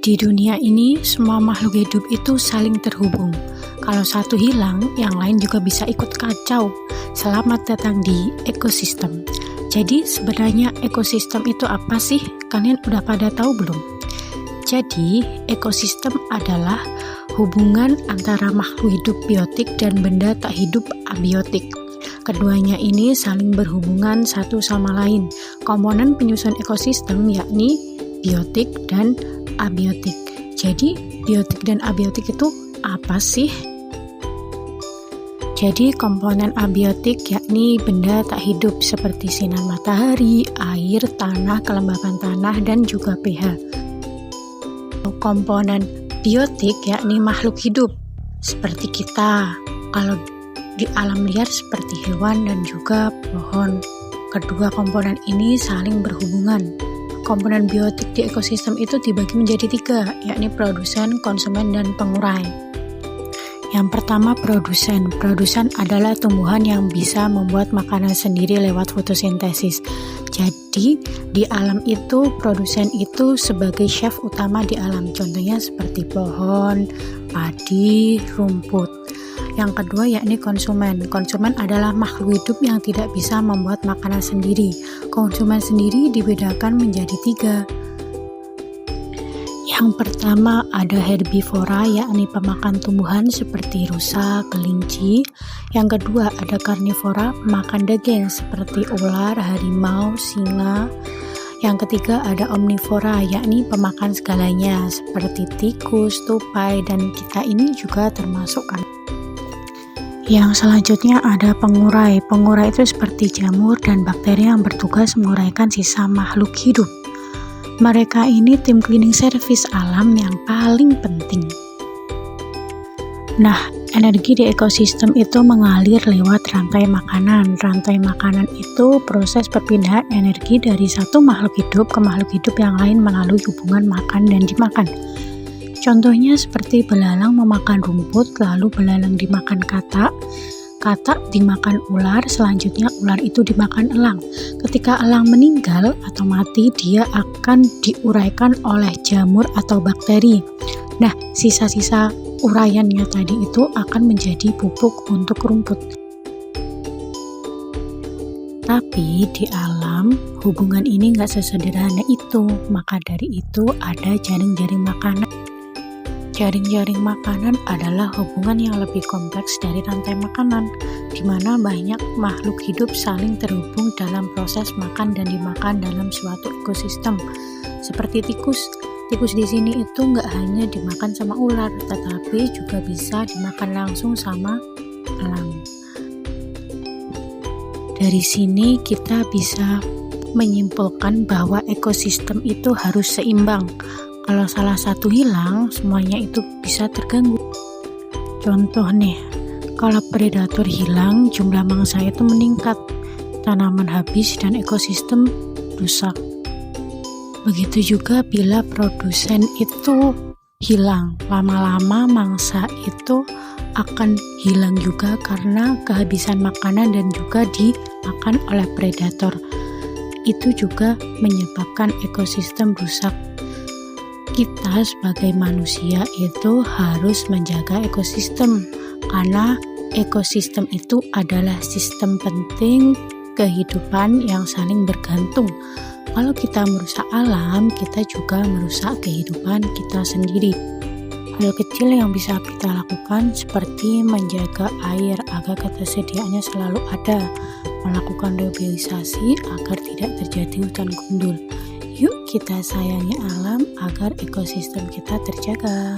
Di dunia ini, semua makhluk hidup itu saling terhubung. Kalau satu hilang, yang lain juga bisa ikut kacau. Selamat datang di ekosistem. Jadi, sebenarnya ekosistem itu apa sih? Kalian udah pada tahu belum? Jadi, ekosistem adalah hubungan antara makhluk hidup biotik dan benda tak hidup abiotik. Keduanya ini saling berhubungan satu sama lain. Komponen penyusun ekosistem yakni biotik dan abiotik. Jadi, biotik dan abiotik itu apa sih? Jadi, komponen abiotik yakni benda tak hidup seperti sinar matahari, air, tanah, kelembapan tanah, dan juga pH. Komponen biotik yakni makhluk hidup seperti kita. Kalau di alam liar seperti hewan dan juga pohon. Kedua komponen ini saling berhubungan. Komponen biotik di ekosistem itu dibagi menjadi 3, yakni produsen, konsumen, dan pengurai. Yang pertama, produsen. Produsen adalah tumbuhan yang bisa membuat makanan sendiri lewat fotosintesis. Jadi, di alam itu, produsen itu sebagai chef utama di alam. Contohnya seperti pohon, padi, rumput. Yang kedua yakni konsumen. Konsumen adalah makhluk hidup yang tidak bisa membuat makanan sendiri. Konsumen sendiri dibedakan menjadi 3. Yang pertama ada herbivora, yakni pemakan tumbuhan seperti rusa, kelinci. Yang kedua ada karnivora, pemakan daging seperti ular, harimau, singa. Yang ketiga ada omnivora, yakni pemakan segalanya seperti tikus, tupai, dan kita ini juga termasuk kan. Yang selanjutnya ada pengurai. Pengurai itu seperti jamur dan bakteri yang bertugas menguraikan sisa makhluk hidup. Mereka ini tim cleaning service alam yang paling penting. Nah, energi di ekosistem itu mengalir lewat rantai makanan. Rantai makanan itu proses perpindahan energi dari satu makhluk hidup ke makhluk hidup yang lain melalui hubungan makan dan dimakan. Contohnya seperti belalang memakan rumput, lalu belalang dimakan katak, katak dimakan ular, selanjutnya ular itu dimakan elang. Ketika elang meninggal atau mati, dia akan diuraikan oleh jamur atau bakteri. Nah, sisa-sisa uraiannya tadi itu akan menjadi pupuk untuk rumput. Tapi di alam, hubungan ini nggak sesederhana itu. Maka dari itu ada jaring-jaring makanan. Jaring-jaring makanan adalah hubungan yang lebih kompleks dari rantai makanan, di mana banyak makhluk hidup saling terhubung dalam proses makan dan dimakan dalam suatu ekosistem. Seperti tikus. Tikus di sini itu nggak hanya dimakan sama ular, tetapi juga bisa dimakan langsung sama elang. Dari sini kita bisa menyimpulkan bahwa ekosistem itu harus seimbang. Kalau salah satu hilang, semuanya itu bisa terganggu. Contoh nih, kalau predator hilang, jumlah mangsa itu meningkat, tanaman habis, dan ekosistem rusak. Begitu juga bila produsen itu hilang, lama-lama mangsa itu akan hilang juga karena kehabisan makanan dan juga dimakan oleh predator. Itu juga menyebabkan ekosistem rusak. Kita sebagai manusia itu harus menjaga ekosistem karena ekosistem itu adalah sistem penting kehidupan yang saling bergantung. Kalau kita merusak alam, kita juga merusak kehidupan kita sendiri. Hal kecil yang bisa kita lakukan seperti menjaga air agar ketersediaannya selalu ada, melakukan reboisasi agar tidak terjadi hutan gundul. Yuk kita sayangi alam agar ekosistem kita terjaga.